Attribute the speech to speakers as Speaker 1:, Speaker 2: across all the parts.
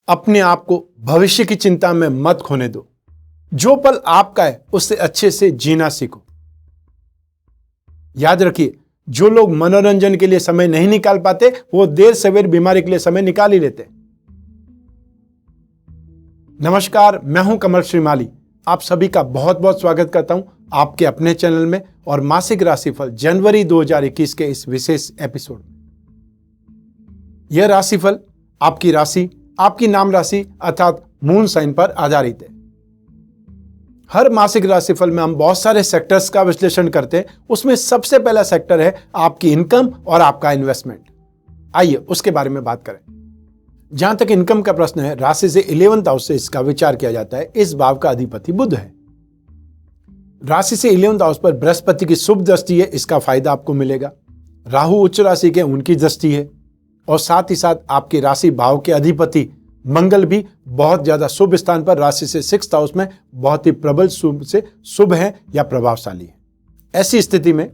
Speaker 1: अपने आप को भविष्य की चिंता में मत खोने दो। जो पल आपका है उससे अच्छे से जीना सीखो। याद रखिए, जो लोग मनोरंजन के लिए समय नहीं निकाल पाते वो देर सवेर बीमारी के लिए समय निकाल ही लेते। नमस्कार, मैं हूं कमल श्रीमाली। आप सभी का बहुत बहुत स्वागत करता हूं आपके अपने चैनल में और मासिक राशिफल जनवरी 2021 के इस विशेष एपिसोड में। यह राशिफल आपकी राशि, आपकी नाम राशि अर्थात मून साइन पर आधारित है। हर मासिक राशिफल में हम बहुत सारे सेक्टर्स का विश्लेषण करते हैं। उसमें सबसे पहला सेक्टर है आपकी इनकम और आपका इन्वेस्टमेंट। आइए उसके बारे में बात करें। जहां तक इनकम का प्रश्न है, राशि से 11th हाउस से इसका विचार किया जाता है। इस भाव का अधिपति बुध है। राशि से 11th हाउस पर बृहस्पति की शुभ दृष्टि है, इसका फायदा आपको मिलेगा। राहु उच्च राशि के, उनकी दृष्टि है और साथ ही साथ आपकी राशि भाव के अधिपति मंगल भी बहुत ज्यादा शुभ स्थान पर राशि से 6th हाउस में बहुत ही प्रबल शुभ से शुभ है या प्रभावशाली है। ऐसी स्थिति में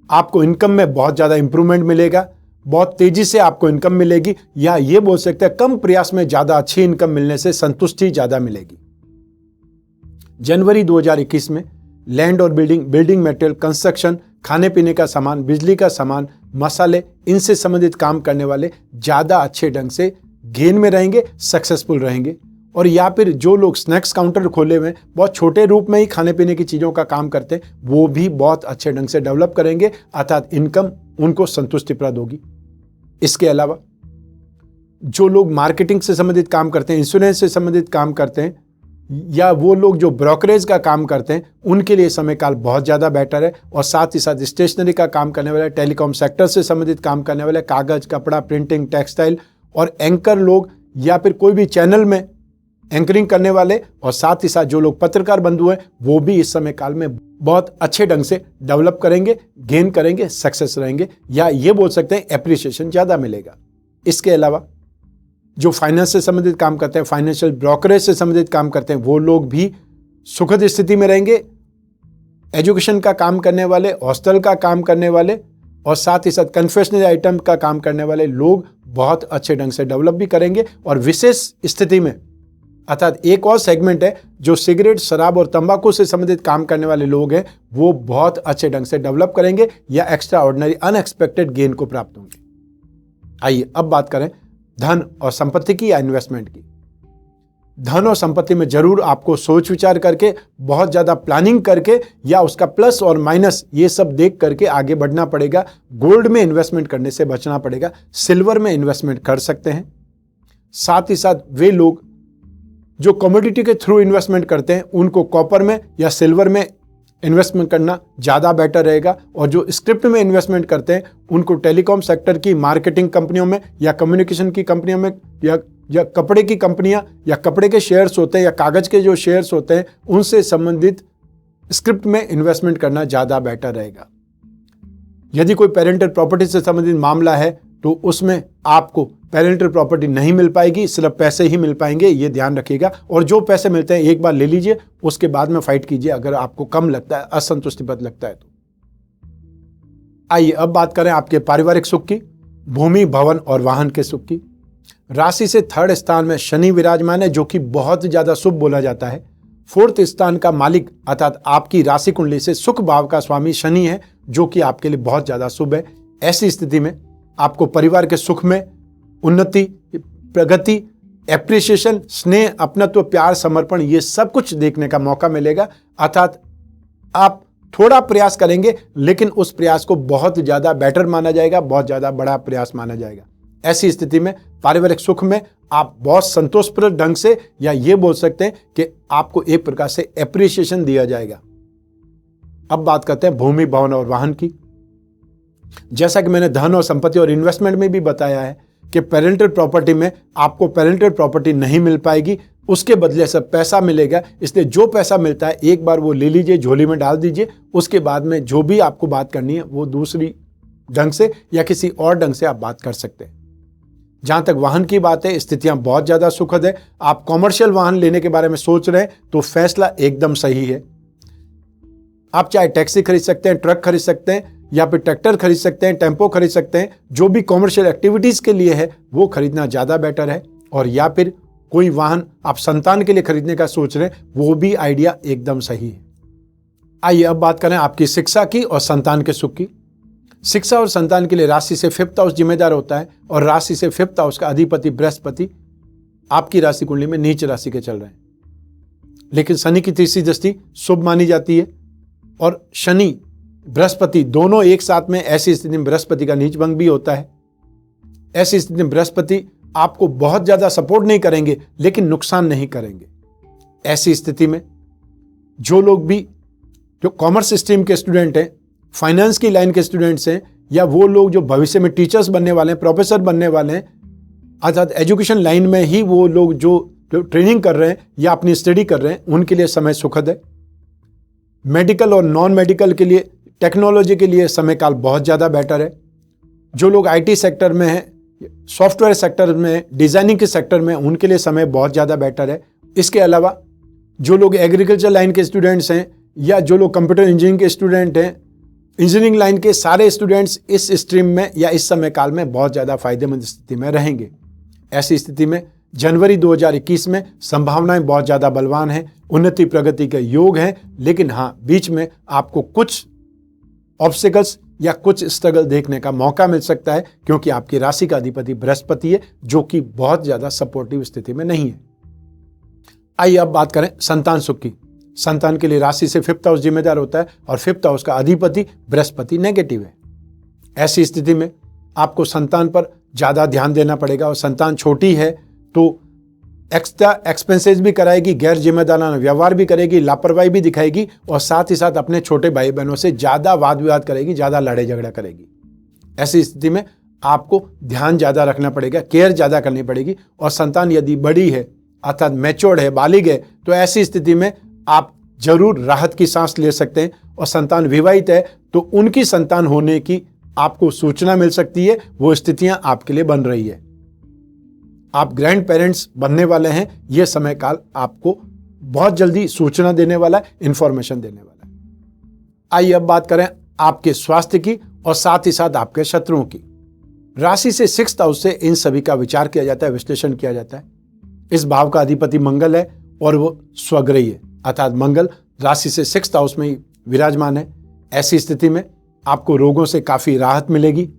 Speaker 1: आपको इनकम में बहुत ज्यादा इंप्रूवमेंट मिलेगा, बहुत तेजी से आपको इनकम मिलेगी, या ये बोल सकते हैं कम प्रयास में ज्यादा अच्छी इनकम मिलने से संतुष्टि ज्यादा मिलेगी। जनवरी 2021 में लैंड और बिल्डिंग मटेरियल, कंस्ट्रक्शन, खाने पीने का सामान, बिजली का सामान, मसाले, इनसे संबंधित काम करने वाले ज्यादा अच्छे ढंग से गेन में रहेंगे, सक्सेसफुल रहेंगे। और या फिर जो लोग स्नैक्स काउंटर खोले हुए बहुत छोटे रूप में ही खाने पीने की चीजों का काम करते हैं, वो भी बहुत अच्छे ढंग से डेवलप करेंगे, अर्थात इनकम उनको संतुष्टिप्रद होगी। इसके अलावा जो लोग मार्केटिंग से संबंधित काम करते हैं, इंश्योरेंस से संबंधित काम करते हैं, या वो लोग जो ब्रोकरेज का काम करते हैं, उनके लिए समय काल बहुत ज़्यादा बेटर है। और साथ ही साथ स्टेशनरी का काम करने वाले, टेलीकॉम सेक्टर से संबंधित काम करने वाले, कागज, कपड़ा, प्रिंटिंग, टेक्सटाइल और एंकर लोग, या फिर कोई भी चैनल में एंकरिंग करने वाले, और साथ ही साथ जो लोग पत्रकार बंधु हैं, वो भी इस समय काल में बहुत अच्छे ढंग से डेवलप करेंगे, गेन करेंगे, सक्सेस रहेंगे, या ये बोल सकते हैं एप्रिसिएशन ज़्यादा मिलेगा। इसके अलावा जो फाइनेंस से संबंधित काम करते हैं, फाइनेंशियल ब्रोकरेज से संबंधित काम करते हैं, वो लोग भी सुखद स्थिति में रहेंगे। एजुकेशन का काम करने वाले, हॉस्टल का काम करने वाले और साथ ही साथ कन्फेक्शनरी आइटम का काम करने वाले लोग बहुत अच्छे ढंग से डेवलप भी करेंगे। और विशेष स्थिति में, अर्थात एक और सेगमेंट है जो सिगरेट, शराब और तंबाकू से संबंधित काम करने वाले लोग हैं, वो बहुत अच्छे ढंग से डेवलप करेंगे या एक्स्ट्रा ऑर्डिनरी अनएक्सपेक्टेड गेन को प्राप्त होंगे। आइए अब बात करें धन और संपत्ति की या इन्वेस्टमेंट की। धन और संपत्ति में जरूर आपको सोच विचार करके, बहुत ज्यादा प्लानिंग करके, या उसका प्लस और माइनस ये सब देख करके आगे बढ़ना पड़ेगा। गोल्ड में इन्वेस्टमेंट करने से बचना पड़ेगा, सिल्वर में इन्वेस्टमेंट कर सकते हैं। साथ ही साथ वे लोग जो कमोडिटी के थ्रू इन्वेस्टमेंट करते हैं, उनको कॉपर में या सिल्वर में इन्वेस्टमेंट करना ज़्यादा बेटर रहेगा। और जो स्क्रिप्ट में इन्वेस्टमेंट करते हैं, उनको टेलीकॉम सेक्टर की मार्केटिंग कंपनियों में या कम्युनिकेशन की कंपनियों में, या कपड़े की कंपनियां, या कपड़े के शेयर्स होते हैं, या कागज के जो शेयर्स होते हैं, उनसे संबंधित स्क्रिप्ट में इन्वेस्टमेंट करना ज़्यादा बेटर रहेगा। यदि कोई पेरेंटल प्रॉपर्टी से संबंधित मामला है तो उसमें आपको पेरेंटल प्रॉपर्टी नहीं मिल पाएगी, सिर्फ पैसे ही मिल पाएंगे, ये ध्यान रखिएगा। और जो पैसे मिलते हैं एक बार ले लीजिए, उसके बाद में फाइट कीजिए अगर आपको कम लगता है, असंतुष्टिपद लगता है तो। आइए अब बात करें आपके पारिवारिक सुख की, भूमि, भवन और वाहन के सुख की। राशि से 3rd स्थान में शनि विराजमान है, जो कि बहुत ज्यादा शुभ बोला जाता है। 4th स्थान का मालिक अर्थात आपकी राशि कुंडली से सुख भाव का स्वामी शनि है, जो कि आपके लिए बहुत ज्यादा शुभ है। ऐसी स्थिति में आपको परिवार के सुख में उन्नति, प्रगति, एप्रिसिएशन, स्नेह, अपनत्व, प्यार, समर्पण, ये सब कुछ देखने का मौका मिलेगा। अर्थात आप थोड़ा प्रयास करेंगे, लेकिन उस प्रयास को बहुत ज्यादा बेटर माना जाएगा, बहुत ज्यादा बड़ा प्रयास माना जाएगा। ऐसी स्थिति में पारिवारिक सुख में आप बहुत संतोषप्रद ढंग से, या ये बोल सकते हैं कि आपको एक प्रकार से एप्रिसिएशन दिया जाएगा। अब बात करते हैं भूमि, भवन और वाहन की। जैसा कि मैंने धन और संपत्ति और इन्वेस्टमेंट में भी बताया है कि पेरेंटल प्रॉपर्टी में आपको पेरेंटल प्रॉपर्टी नहीं मिल पाएगी, उसके बदले सब पैसा मिलेगा। इसलिए जो पैसा मिलता है एक बार वो ले लीजिए, झोली में डाल दीजिए। उसके बाद में जो भी आपको बात करनी है वो दूसरी ढंग से या किसी और ढंग से आप बात कर सकते हैं। जहां तक वाहन की बात है, स्थितियां बहुत ज्यादा सुखद है। आप कॉमर्शियल वाहन लेने के बारे में सोच रहे हैं तो फैसला एकदम सही है। आप चाहे टैक्सी खरीद सकते हैं, ट्रक खरीद सकते हैं, या फिर ट्रैक्टर खरीद सकते हैं, टेम्पो खरीद सकते हैं। जो भी कॉमर्शियल एक्टिविटीज के लिए है वो खरीदना ज्यादा बेटर है। और या फिर कोई वाहन आप संतान के लिए खरीदने का सोच रहे हैं, वो भी आइडिया एकदम सही है। आइए अब बात करें आपकी शिक्षा की और संतान के सुख की। शिक्षा और संतान के लिए राशि से 5th हाउस जिम्मेदार होता है और राशि से 5th हाउस का अधिपति बृहस्पति आपकी राशि कुंडली में नीच राशि के चल रहे हैं। लेकिन शनि की तीसरी दृष्टि शुभ मानी जाती है और शनि बृहस्पति दोनों एक साथ में, ऐसी स्थिति में बृहस्पति का नीच भंग भी होता है। ऐसी स्थिति में बृहस्पति आपको बहुत ज्यादा सपोर्ट नहीं करेंगे लेकिन नुकसान नहीं करेंगे। ऐसी स्थिति में जो कॉमर्स स्ट्रीम के स्टूडेंट हैं, फाइनेंस की लाइन के स्टूडेंट्स हैं, या वो लोग जो भविष्य में टीचर्स बनने वाले हैं, प्रोफेसर बनने वाले हैं, अर्थात एजुकेशन लाइन में ही वो लोग जो ट्रेनिंग कर रहे हैं या अपनी स्टडी कर रहे हैं, उनके लिए समय सुखद है। मेडिकल और नॉन मेडिकल के लिए, टेक्नोलॉजी के लिए समय काल बहुत ज़्यादा बेटर है। जो लोग आईटी सेक्टर में हैं, सॉफ्टवेयर सेक्टर में, डिज़ाइनिंग के सेक्टर में, उनके लिए समय बहुत ज़्यादा बेटर है। इसके अलावा जो लोग एग्रीकल्चर लाइन के स्टूडेंट्स हैं या जो लोग कंप्यूटर इंजीनियरिंग के स्टूडेंट हैं, इंजीनियरिंग लाइन के सारे स्टूडेंट्स इस स्ट्रीम में या इस समय काल में बहुत ज़्यादा फायदेमंद स्थिति में रहेंगे। ऐसी स्थिति में जनवरी 2021 में संभावनाएं बहुत ज़्यादा बलवान हैं, उन्नति प्रगति के योग हैं, लेकिन हाँ, बीच में आपको कुछ ऑब्स्टिकल्स या कुछ स्ट्रगल देखने का मौका मिल सकता है, क्योंकि आपकी राशि का अधिपति बृहस्पति है जो कि बहुत ज़्यादा सपोर्टिव स्थिति में नहीं है। आइए अब बात करें संतान सुख की। संतान के लिए राशि से 5th हाउस जिम्मेदार होता है और 5th हाउस का अधिपति बृहस्पति नेगेटिव है। ऐसी स्थिति में आपको संतान पर ज़्यादा ध्यान देना पड़ेगा और संतान छोटी है तो एक्स्ट्रा एक्सपेंसेस भी कराएगी, गैर जिम्मेदाराना व्यवहार भी करेगी, लापरवाही भी दिखाएगी और साथ ही साथ अपने छोटे भाई बहनों से ज़्यादा वाद विवाद करेगी, ज़्यादा लड़ाई झगड़ा करेगी। ऐसी स्थिति में आपको ध्यान ज़्यादा रखना पड़ेगा, केयर ज़्यादा करनी पड़ेगी। और संतान यदि बड़ी है अर्थात मैच्योर्ड है, बालिग है, तो ऐसी स्थिति में आप जरूर राहत की सांस ले सकते हैं। और संतान विवाहित है तो उनकी संतान होने की आपको सूचना मिल सकती है, वो स्थितियां आपके लिए बन रही है। आप ग्रैंड पेरेंट्स बनने वाले हैं, यह समय काल आपको बहुत जल्दी सूचना देने वाला है, इंफॉर्मेशन देने वाला है। आइए अब बात करें आपके स्वास्थ्य की और साथ ही साथ आपके शत्रुओं की। राशि से 6th हाउस से इन सभी का विचार किया जाता है, विश्लेषण किया जाता है। इस भाव का अधिपति मंगल है और वो स्वग्रही है, अर्थात मंगल राशि से 6th हाउस में ही विराजमान है। ऐसी स्थिति में आपको रोगों से काफी राहत मिलेगी।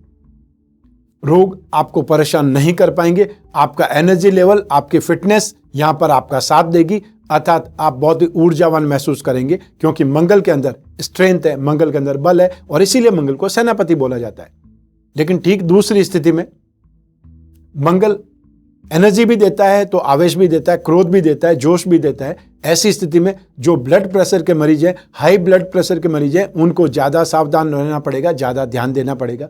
Speaker 1: रोग आपको परेशान नहीं कर पाएंगे। आपका एनर्जी लेवल, आपकी फिटनेस यहां पर आपका साथ देगी, अर्थात आप बहुत ही ऊर्जावान महसूस करेंगे, क्योंकि मंगल के अंदर स्ट्रेंथ है, मंगल के अंदर बल है और इसीलिए मंगल को सेनापति बोला जाता है। लेकिन ठीक दूसरी स्थिति में मंगल एनर्जी भी देता है तो आवेश भी देता है, क्रोध भी देता है, जोश भी देता है। ऐसी स्थिति में जो ब्लड प्रेशर के मरीज हैं, हाई ब्लड प्रेशर के मरीज हैं, उनको ज्यादा सावधान रहना पड़ेगा, ज्यादा ध्यान देना पड़ेगा।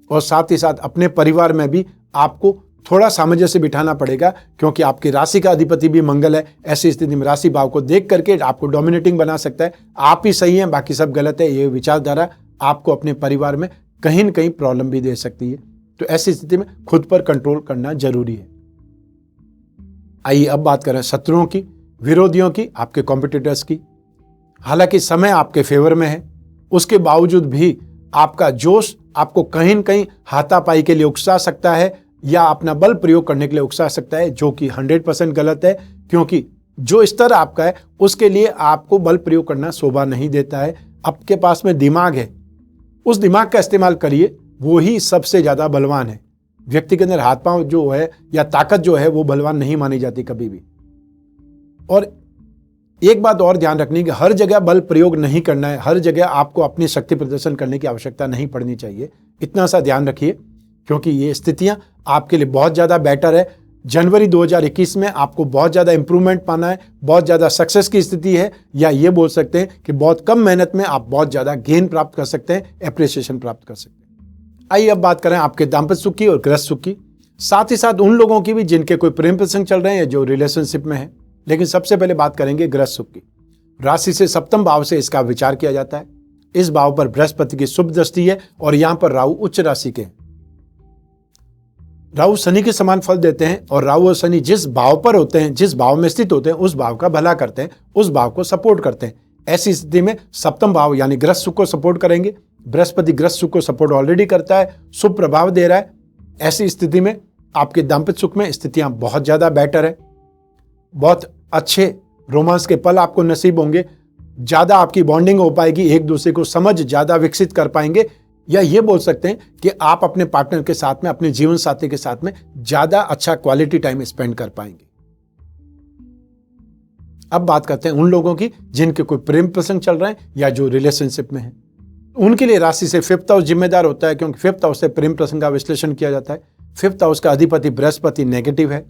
Speaker 1: और साथ ही साथ अपने परिवार में भी आपको थोड़ा सामंजस्य बिठाना पड़ेगा, क्योंकि आपकी राशि का अधिपति भी मंगल है। ऐसी स्थिति में राशि भाव को देख करके आपको डोमिनेटिंग बना सकता है, आप ही सही हैं, बाकी सब गलत है। ये विचारधारा आपको अपने परिवार में कहीं न कहीं प्रॉब्लम भी दे सकती है। तो ऐसी स्थिति में खुद पर कंट्रोल करना जरूरी है। आइए अब बात करें शत्रुओं की, विरोधियों की, आपके कॉम्पिटिटर्स की। हालांकि समय आपके फेवर में है, उसके बावजूद भी आपका जोश आपको कहीं न कहीं हाथापाई के लिए उकसा सकता है या अपना बल प्रयोग करने के लिए उकसा सकता है, जो कि 100% गलत है, क्योंकि जो स्तर आपका है उसके लिए आपको बल प्रयोग करना शोभा नहीं देता है। आपके पास में दिमाग है, उस दिमाग का इस्तेमाल करिए, वो ही सबसे ज्यादा बलवान है। व्यक्ति के अंदर हाथ पांव जो है या ताकत जो है वो बलवान नहीं मानी जाती कभी भी। और एक बात और ध्यान रखनी कि हर जगह बल प्रयोग नहीं करना है, हर जगह आपको अपनी शक्ति प्रदर्शन करने की आवश्यकता नहीं पड़नी चाहिए। इतना सा ध्यान रखिए, क्योंकि ये स्थितियां आपके लिए बहुत ज्यादा बेटर है। जनवरी 2021 में आपको बहुत ज्यादा इंप्रूवमेंट पाना है, बहुत ज्यादा सक्सेस की स्थिति है, या ये बोल सकते हैं कि बहुत कम मेहनत में आप बहुत ज्यादा गेन प्राप्त कर सकते हैं, एप्रिसिएशन प्राप्त कर सकते हैं। आइए अब बात करें आपके दाम्पत्य सुख की और गृहस्थ सुख की, साथ ही साथ उन लोगों की भी जिनके कोई प्रेम प्रसंग चल रहे हैं या जो रिलेशनशिप में है। लेकिन सबसे पहले बात करेंगे गृहस्थ सुख की। राशि से 7वें भाव से इसका विचार किया जाता है। इस भाव पर बृहस्पति की शुभ दृष्टि है और यहां पर राहु उच्च राशि के हैं। राहु शनि के समान फल देते हैं और राहु और शनि जिस भाव पर होते हैं, जिस भाव में स्थित होते हैं, उस भाव का भला करते हैं, उस भाव को सपोर्ट करते हैं। ऐसी स्थिति में 7वां भाव यानी गृहस्थ सुख को सपोर्ट करेंगे। बृहस्पति गृहस्थ सुख को सपोर्ट ऑलरेडी करता है, शुभ प्रभाव दे रहा है। ऐसी स्थिति में आपके दाम्पत्य सुख में स्थितियां बहुत ज्यादा बेटर है, बहुत अच्छे रोमांस के पल आपको नसीब होंगे, ज्यादा आपकी बॉन्डिंग हो पाएगी, एक दूसरे को समझ ज्यादा विकसित कर पाएंगे, या ये बोल सकते हैं कि आप अपने पार्टनर के साथ में, अपने जीवन साथी के साथ में ज्यादा अच्छा क्वालिटी टाइम स्पेंड कर पाएंगे। अब बात करते हैं उन लोगों की जिनके कोई प्रेम प्रसंग चल रहा है या जो रिलेशनशिप में है। उनके लिए राशि से 5th हाउस जिम्मेदार होता है, क्योंकि 5th हाउस से प्रेम प्रसंग का विश्लेषण किया जाता है। 5th हाउस का अधिपति बृहस्पति नेगेटिव है।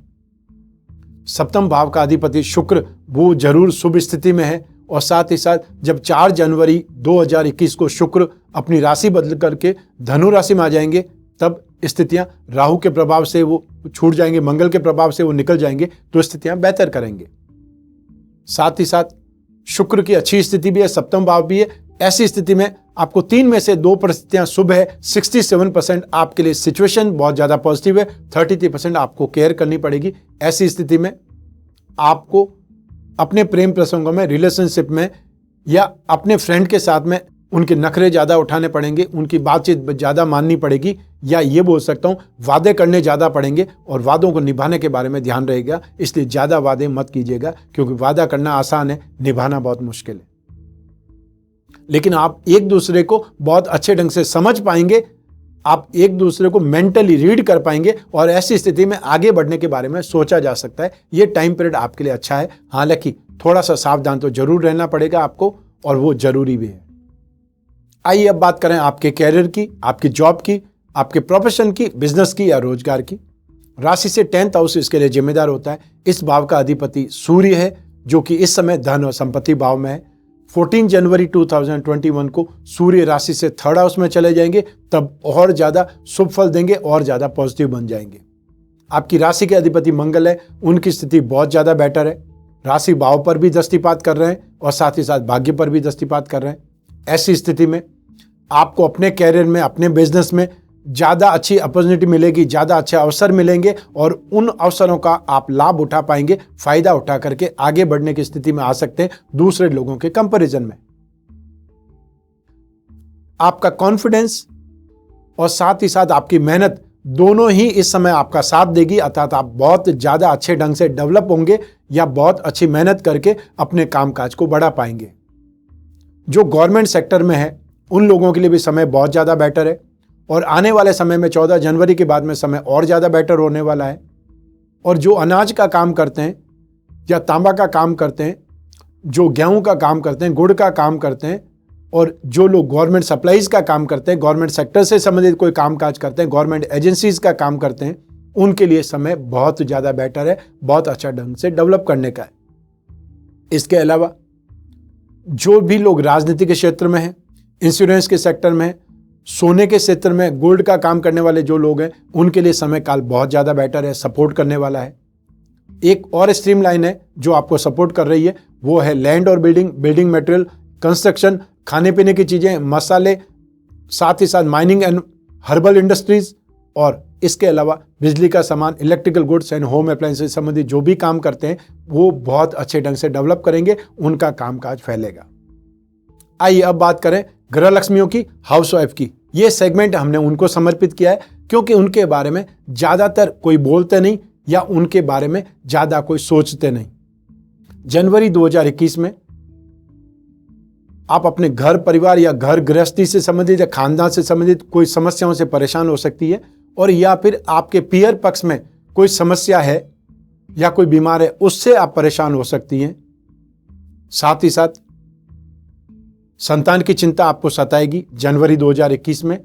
Speaker 1: 7वें भाव का अधिपति शुक्र वो जरूर शुभ स्थिति में है, और साथ ही साथ जब 4 जनवरी 2021 को शुक्र अपनी राशि बदल करके धनु राशि में आ जाएंगे, तब स्थितियां राहु के प्रभाव से वो छूट जाएंगे, मंगल के प्रभाव से वो निकल जाएंगे, तो स्थितियां बेहतर करेंगे। साथ ही साथ शुक्र की अच्छी स्थिति भी है, 7वां भाव भी है। ऐसी स्थिति में आपको 3 में से 2 परिस्थितियां शुभ है। 67% आपके लिए सिचुएशन बहुत ज्यादा पॉजिटिव है, 33% आपको केयर करनी पड़ेगी। ऐसी स्थिति में आपको अपने प्रेम प्रसंगों में, रिलेशनशिप में या अपने फ्रेंड के साथ में उनके नखरे ज्यादा उठाने पड़ेंगे, उनकी बातचीत ज्यादा माननी पड़ेगी, या ये बोल सकता हूं वादे करने ज्यादा पड़ेंगे और वादों को निभाने के बारे में ध्यान रहेगा। इसलिए ज्यादा वादे मत कीजिएगा, क्योंकि वादा करना आसान है, निभाना बहुत मुश्किल है। लेकिन आप एक दूसरे को बहुत अच्छे ढंग से समझ पाएंगे, आप एक दूसरे को मेंटली रीड कर पाएंगे, और ऐसी स्थिति में आगे बढ़ने के बारे में सोचा जा सकता है। ये टाइम पीरियड आपके लिए अच्छा है। हालांकि थोड़ा सा सावधान तो जरूर रहना पड़ेगा आपको, और वो जरूरी भी है। आइए अब बात करें आपके कैरियर की, आपकी जॉब की, आपके प्रोफेशन की, बिजनेस की या रोजगार की। राशि से 10th हाउस इसके लिए जिम्मेदार होता है। इस भाव का अधिपति सूर्य है, जो कि इस समय धन और संपत्ति भाव में है। 14 जनवरी 2021 को सूर्य राशि से 3rd हाउस में चले जाएंगे, तब और ज्यादा शुभ फल देंगे और ज्यादा पॉजिटिव बन जाएंगे। आपकी राशि के अधिपति मंगल है, उनकी स्थिति बहुत ज्यादा बेटर है। राशि भाव पर भी दृष्टिपात कर रहे हैं और साथ ही साथ भाग्य पर भी दृष्टिपात कर रहे हैं। ऐसी स्थिति में आपको अपने कैरियर में, अपने बिजनेस में ज्यादा अच्छी अपॉर्चुनिटी मिलेगी, ज्यादा अच्छे अवसर मिलेंगे, और उन अवसरों का आप लाभ उठा पाएंगे, फायदा उठा करके आगे बढ़ने की स्थिति में आ सकते हैं दूसरे लोगों के कंपैरिजन में। आपका कॉन्फिडेंस और साथ ही साथ आपकी मेहनत दोनों ही इस समय आपका साथ देगी, अर्थात आप बहुत ज्यादा अच्छे ढंग से डेवलप होंगे या बहुत अच्छी मेहनत करके अपने कामकाज को बढ़ा पाएंगे। जो गवर्नमेंट सेक्टर में है उन लोगों के लिए भी समय बहुत ज्यादा बेटर है, और आने वाले समय में 14 जनवरी के बाद में समय और ज्यादा बेटर होने वाला है। और जो अनाज का काम करते हैं या तांबा का काम करते हैं, जो गेहूं का काम करते हैं, गुड़ का काम करते हैं, और जो लोग गवर्नमेंट सप्लाईज का काम करते हैं, गवर्नमेंट सेक्टर से संबंधित कोई कामकाज करते हैं, गवर्नमेंट एजेंसीज का काम करते हैं, उनके लिए समय बहुत ज्यादा बेटर है, बहुत अच्छा ढंग से डेवलप करने का है। इसके अलावा जो भी लोग राजनीति के क्षेत्र में हैं, इंश्योरेंस के सेक्टर में, सोने के क्षेत्र में, गोल्ड का काम करने वाले जो लोग हैं, उनके लिए समय काल बहुत ज्यादा बेटर है, सपोर्ट करने वाला है। एक और स्ट्रीम लाइन है जो आपको सपोर्ट कर रही है, वो है लैंड और बिल्डिंग, बिल्डिंग मटेरियल, कंस्ट्रक्शन, खाने पीने की चीजें, मसाले, साथ ही साथ माइनिंग एंड हर्बल इंडस्ट्रीज, और इसके अलावा बिजली का सामान, electrical goods and home appliance से संबंधित जो भी काम करते हैं वो बहुत अच्छे ढंग से डेवलप करेंगे, उनका कामकाज फैलेगा। आइए अब बात करें ग्रह लक्ष्मियों की, हाउसवाइफ की। ये सेगमेंट हमने उनको समर्पित किया है क्योंकि उनके बारे में ज्यादातर कोई बोलते नहीं या उनके बारे में ज्यादा कोई सोचते नहीं। जनवरी 2021 में आप अपने घर परिवार या घर गृहस्थी से संबंधित या खानदान से संबंधित कोई समस्याओं से परेशान हो सकती है, और या फिर आपके पियर पक्ष में कोई समस्या है या कोई बीमार है, उससे आप परेशान हो सकती हैं। साथ ही साथ संतान की चिंता आपको सताएगी जनवरी 2021 में,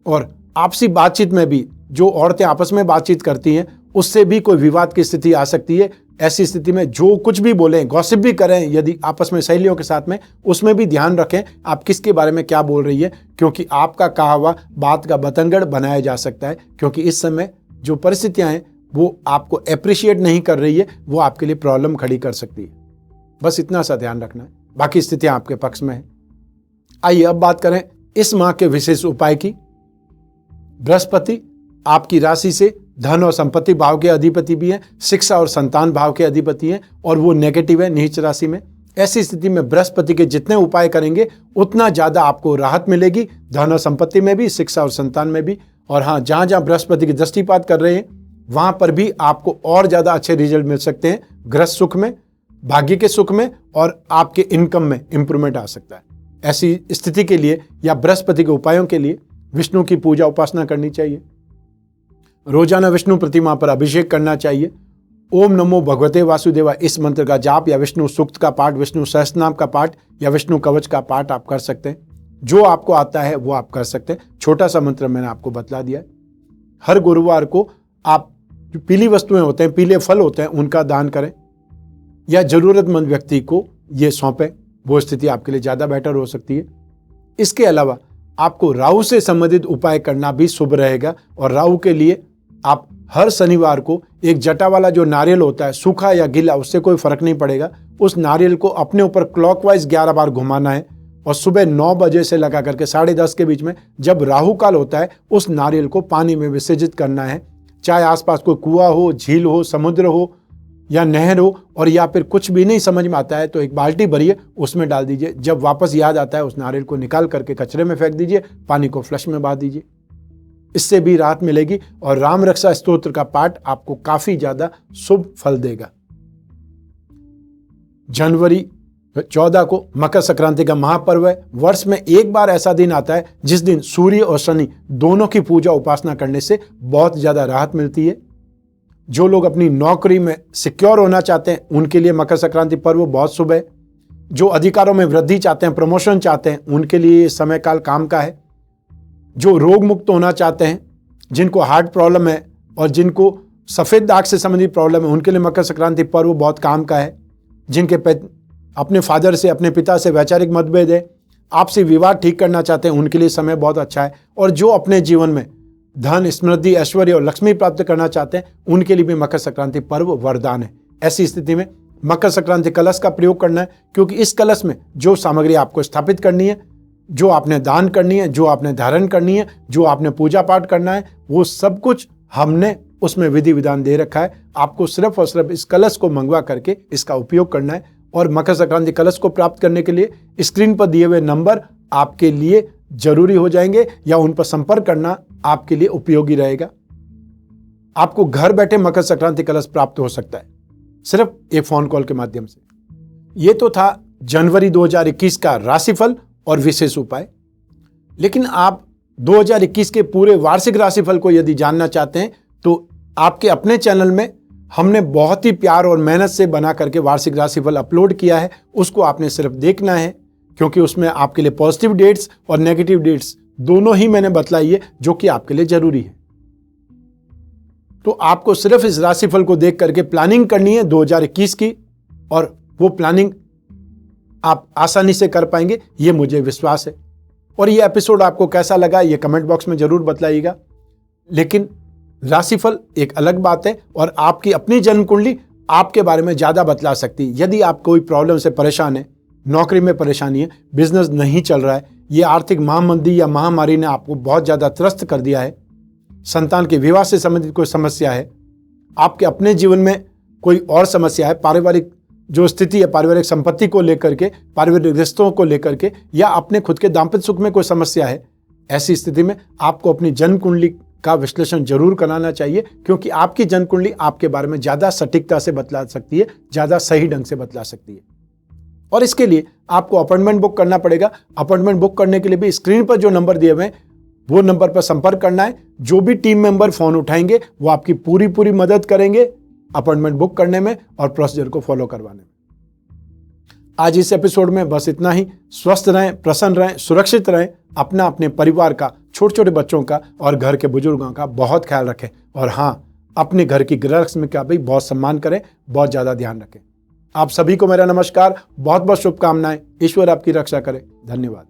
Speaker 1: और आपसी बातचीत में भी जो औरतें आपस में बातचीत करती हैं उससे भी कोई विवाद की स्थिति आ सकती है। ऐसी स्थिति में जो कुछ भी बोलें, गॉसिप भी करें यदि आपस में सहेलियों के साथ में, उसमें भी ध्यान रखें आप किसके बारे में क्या बोल रही है, क्योंकि आपका कहा हुआ बात का बतंगड़ बनाया जा सकता है। क्योंकि इस समय जो परिस्थितियां हैं वो आपको अप्रिशिएट नहीं कर रही है, वो आपके लिए प्रॉब्लम खड़ी कर सकती है। बस इतना सा ध्यान रखना है, बाकी स्थितियां आपके पक्ष में है। आइए अब बात करें इस माह के विशेष उपाय की। बृहस्पति आपकी राशि से धन और संपत्ति भाव के अधिपति भी हैं, शिक्षा और संतान भाव के अधिपति हैं, और वो नेगेटिव है नीच राशि में। ऐसी स्थिति में बृहस्पति के जितने उपाय करेंगे उतना ज्यादा आपको राहत मिलेगी, धन और संपत्ति में भी, शिक्षा और संतान में भी। और हाँ, जहां जहां बृहस्पति की दृष्टिपात कर रहे हैं वहां पर भी आपको और ज्यादा अच्छे रिजल्ट मिल सकते हैं। गृहस्थ सुख में, भाग्य के सुख में और आपके इनकम में इंप्रूवमेंट आ सकता है। ऐसी स्थिति के लिए या बृहस्पति के उपायों के लिए विष्णु की पूजा उपासना करनी चाहिए। रोजाना विष्णु प्रतिमा पर अभिषेक करना चाहिए। ओम नमो भगवते वासुदेवा इस मंत्र का जाप या विष्णु सूक्त का पाठ, विष्णु सहस्त्रनाम का पाठ या विष्णु कवच का पाठ आप कर सकते हैं। जो आपको आता है वो आप कर सकते हैं। छोटा सा मंत्र मैंने आपको बतला दिया है। हर गुरुवार को आप जो पीली वस्तुएं होते हैं, पीले फल होते हैं, उनका दान करें या जरूरतमंद व्यक्ति को ये सौंपें। वो स्थिति आपके लिए ज्यादा बेटर हो सकती है। इसके अलावा आपको राहु से संबंधित उपाय करना भी शुभ रहेगा और राहु के लिए आप हर शनिवार को एक जटा वाला जो नारियल होता है, सूखा या गीला, उससे कोई फर्क नहीं पड़ेगा, उस नारियल को अपने ऊपर क्लॉकवाइज 11 बार घुमाना है और सुबह 9 बजे से लगा करके 10:30 के बीच में जब राहु काल होता है उस नारियल को पानी में विसर्जित करना है। चाहे आसपास कोई कुआं हो, झील हो, समुद्र हो या नहर हो, और या फिर कुछ भी नहीं समझ में आता है तो एक बाल्टी भरिए, उसमें डाल दीजिए। जब वापस याद आता है उस नारियल को निकाल करके कचरे में फेंक दीजिए, पानी को फ्लश में बहा दीजिए। इससे भी राहत मिलेगी और राम रक्षा स्तोत्र का पाठ आपको काफी ज्यादा शुभ फल देगा। जनवरी 14 को मकर संक्रांति का महापर्व है। वर्ष में एक बार ऐसा दिन आता है जिस दिन सूर्य और शनि दोनों की पूजा उपासना करने से बहुत ज्यादा राहत मिलती है। जो लोग अपनी नौकरी में सिक्योर होना चाहते हैं उनके लिए मकर संक्रांति पर्व बहुत शुभ है। जो अधिकारों में वृद्धि चाहते हैं, प्रमोशन चाहते हैं, उनके लिए ये समय काल काम का है। जो रोग मुक्त होना चाहते हैं, जिनको हार्ट प्रॉब्लम है और जिनको सफेद दाग से संबंधित प्रॉब्लम है, उनके लिए मकर संक्रांति पर्व बहुत काम का है। जिनके अपने फादर से, अपने पिता से वैचारिक मतभेद है, आपसी विवाद ठीक करना चाहते हैं, उनके लिए समय बहुत अच्छा है। और जो अपने जीवन में धन, समृद्धि, ऐश्वर्य और लक्ष्मी प्राप्त करना चाहते हैं, उनके लिए भी मकर संक्रांति पर्व वरदान है। ऐसी स्थिति में मकर संक्रांति कलश का प्रयोग करना है, क्योंकि इस कलश में जो सामग्री आपको स्थापित करनी है, जो आपने दान करनी है, जो आपने धारण करनी है, जो आपने पूजा पाठ करना है, वो सब कुछ हमने उसमें विधि विधान दे रखा है। आपको सिर्फ और सिर्फ इस कलश को मंगवा करके इसका उपयोग करना है। और मकर संक्रांति कलश को प्राप्त करने के लिए स्क्रीन पर दिए हुए नंबर आपके लिए जरूरी हो जाएंगे या उन पर संपर्क करना आपके लिए उपयोगी रहेगा। आपको घर बैठे मकर संक्रांति कलश प्राप्त हो सकता है सिर्फ एक फोन कॉल के माध्यम से। यह तो था जनवरी 2021 का राशिफल और विशेष उपाय। लेकिन आप 2021 के पूरे वार्षिक राशिफल को यदि जानना चाहते हैं तो आपके अपने चैनल में हमने बहुत ही प्यार और मेहनत से बना करके वार्षिक राशिफल अपलोड किया है। उसको आपने सिर्फ देखना है, क्योंकि उसमें आपके लिए पॉजिटिव डेट्स और नेगेटिव डेट्स दोनों ही मैंने बतलाई है, जो कि आपके लिए जरूरी है। तो आपको सिर्फ इस राशिफल को देख करके प्लानिंग करनी है 2021 की, और वो प्लानिंग आप आसानी से कर पाएंगे, ये मुझे विश्वास है। और ये एपिसोड आपको कैसा लगा ये कमेंट बॉक्स में जरूर बताइएगा। लेकिन राशिफल एक अलग बात है और आपकी अपनी जन्म कुंडली आपके बारे में ज्यादा बतला सकती है। यदि आप कोई प्रॉब्लम से परेशान है, नौकरी में परेशानी है, बिजनेस नहीं चल रहा है, ये आर्थिक महामंदी या महामारी ने आपको बहुत ज्यादा त्रस्त कर दिया है, संतान के विवाह से संबंधित कोई समस्या है, आपके अपने जीवन में कोई और समस्या है, पारिवारिक जो स्थिति है, पारिवारिक संपत्ति को लेकर के, पारिवारिक रिश्तों को लेकर के, या अपने खुद के दाम्पत्य सुख में कोई समस्या है, ऐसी स्थिति में आपको अपनी जन्म कुंडली का विश्लेषण जरूर कराना चाहिए, क्योंकि आपकी जन्म कुंडली आपके बारे में ज्यादा सटीकता से बतला सकती है, ज्यादा सही ढंग से बतला सकती है। और इसके लिए आपको अपॉइंटमेंट बुक करना पड़ेगा। अपॉइंटमेंट बुक करने के लिए भी स्क्रीन पर जो नंबर दिए हुए हैं वो नंबर पर संपर्क करना है। जो भी टीम मेंबर फोन उठाएंगे वो आपकी पूरी मदद करेंगे अपॉइंटमेंट बुक करने में और प्रोसीजर को फॉलो करवाने में। आज इस एपिसोड में बस इतना ही। स्वस्थ रहें, प्रसन्न रहें, सुरक्षित रहें। अपना, अपने परिवार का, छोटे छोटे बच्चों का और घर के बुजुर्गों का बहुत ख्याल रखें। और हाँ, अपने घर की गृहलक्ष्मी का भी बहुत सम्मान करें, बहुत ज्यादा ध्यान रखें। आप सभी को मेरा नमस्कार, बहुत बहुत शुभकामनाएं। ईश्वर आपकी रक्षा करे। धन्यवाद।